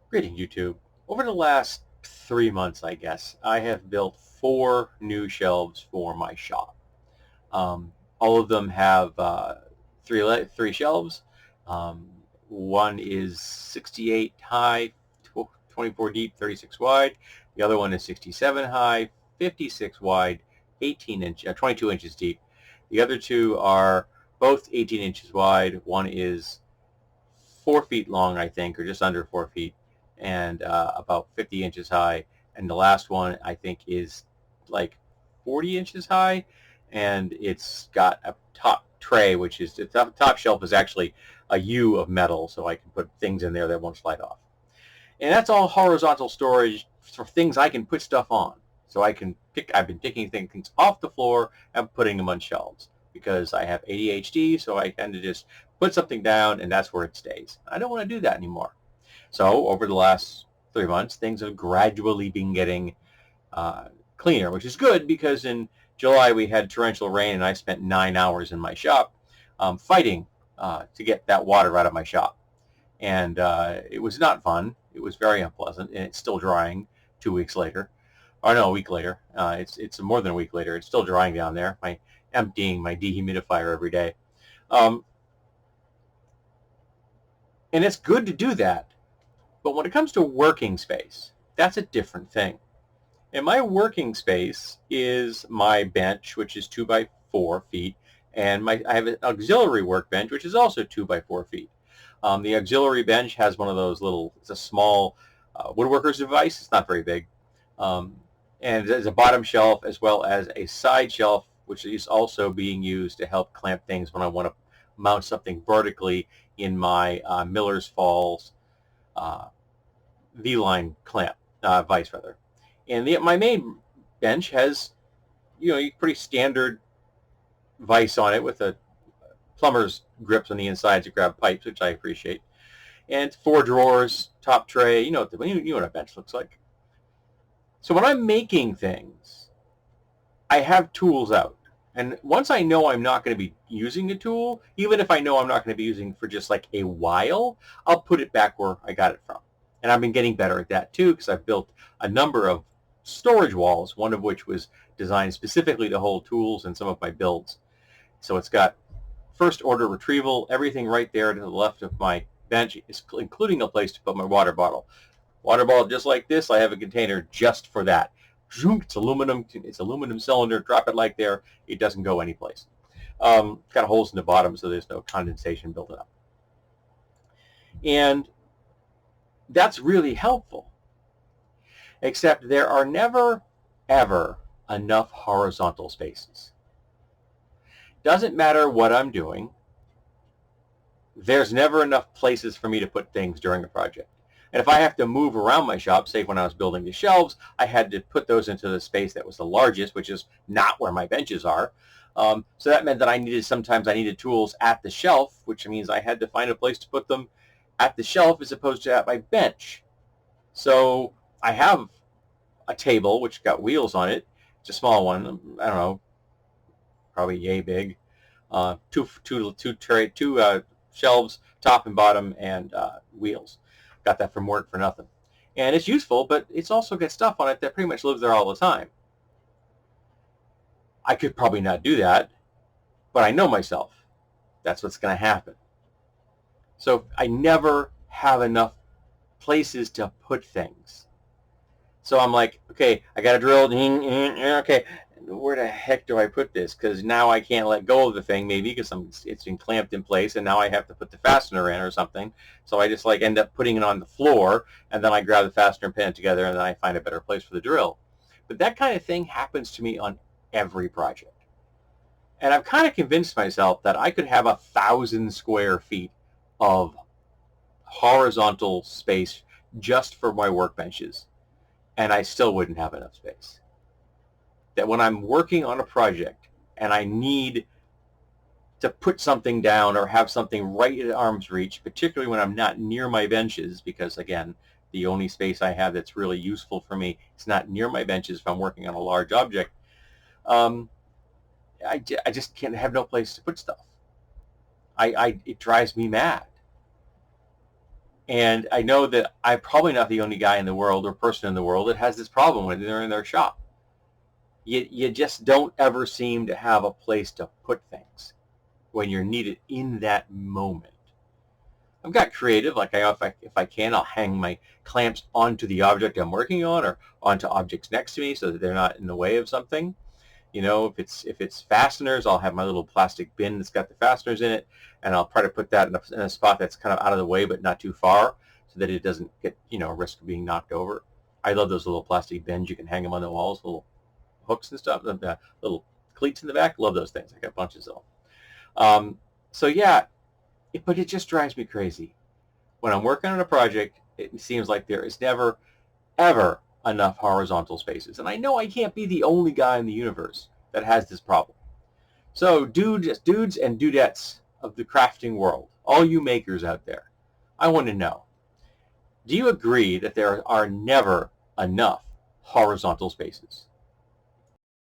Greeting YouTube. Over the last 3 months, I guess, I have built 4 new shelves for my shop. All of them have three shelves. Um, one is 68 high, 24 deep, 36 wide. The other one is 67 high, 56 wide, 22 inches deep. The other two are both 18 inches wide. One is 4 feet long, I think, or just under 4 feet, and about 50 inches high. And the last one, I think, is like 40 inches high, and it's got a top tray, which is the top shelf is actually a U of metal, so I can put things in there that won't slide off. And that's all horizontal storage for things I can put stuff on. So I've been picking things off the floor and putting them on shelves because I have ADHD, so I tend to just put something down and that's where it stays. I don't want to do that anymore. So over the last 3 months, things have gradually been getting cleaner, which is good because in July we had torrential rain and I spent 9 hours in my shop fighting to get that water out of my shop. And it was not fun. It was very unpleasant, and it's still drying 2 weeks later. Or no, a week later. It's more than a week later. It's still drying down there. Emptying my dehumidifier every day. Um, and it's good to do that. But when it comes to working space, that's a different thing. And my working space is my bench, which is 2 by 4 feet, and I have an auxiliary workbench, which is also 2 by 4 feet. The auxiliary bench has one of those it's a small woodworker's device. It's not very big. Um, and there's a bottom shelf as well as a side shelf, which is also being used to help clamp things when I want to mount something vertically in my Miller's Falls uh, V-line clamp, vise rather. And my main bench has, pretty standard vise on it with a plumber's grips on the inside to grab pipes, which I appreciate. And 4 drawers, top tray, you know what a bench looks like. So when I'm making things, I have tools out. And once I know I'm not going to be using a tool, even if I know I'm not going to be using for just like a while, I'll put it back where I got it from. And I've been getting better at that too because I've built a number of storage walls, one of which was designed specifically to hold tools and some of my builds. So it's got first order retrieval, everything right there to the left of my bench, including a place to put my water bottle. Water bottle just like this, I have a container just for that. It's aluminum cylinder, drop it like there, it doesn't go anyplace. Got holes in the bottom so there's no condensation building up. And that's really helpful. Except there are never, ever enough horizontal spaces. Doesn't matter what I'm doing, there's never enough places for me to put things during a project. And if I have to move around my shop, say when I was building the shelves, I had to put those into the space that was the largest, which is not where my benches are. So that meant that sometimes I needed tools at the shelf, which means I had to find a place to put them at the shelf as opposed to at my bench. So I have a table which got wheels on it. It's a small one. I don't know, probably yay big. Two shelves, top and bottom, and wheels. Got that from work for nothing. And it's useful, but it's also got stuff on it that pretty much lives there all the time. I could probably not do that, but I know myself. That's what's going to happen. So I never have enough places to put things. So I'm like, okay, I got to drill. Okay, where the heck do I put this? Because now I can't let go of the thing, maybe because it's been clamped in place, and now I have to put the fastener in or something. So I just end up putting it on the floor, and then I grab the fastener and pin it together, and then I find a better place for the drill. But that kind of thing happens to me on every project. And I've kind of convinced myself that I could have 1,000 square feet of horizontal space just for my workbenches, and I still wouldn't have enough space. That when I'm working on a project and I need to put something down or have something right at arm's reach, particularly when I'm not near my benches, because again, the only space I have that's really useful for me is not near my benches if I'm working on a large object, I just can't have no place to put stuff. It drives me mad. And I know that I'm probably not the only guy in the world or person in the world that has this problem when they're in their shop. You just don't ever seem to have a place to put things when you're needed in that moment. I've got creative, like if I can, I'll hang my clamps onto the object I'm working on or onto objects next to me so that they're not in the way of something. You know, if it's fasteners, I'll have my little plastic bin that's got the fasteners in it, and I'll try to put that in a spot that's kind of out of the way but not too far, so that it doesn't get, risk of being knocked over. I love those little plastic bins. You can hang them on the walls, little hooks and stuff, little cleats in the back. Love those things. I got bunches of them. So yeah, but it just drives me crazy. When I'm working on a project, it seems like there is never, ever enough horizontal spaces. And I know I can't be the only guy in the universe that has this problem. So dudes and dudettes of the crafting world, all you makers out there, I want to know, do you agree that there are never enough horizontal spaces?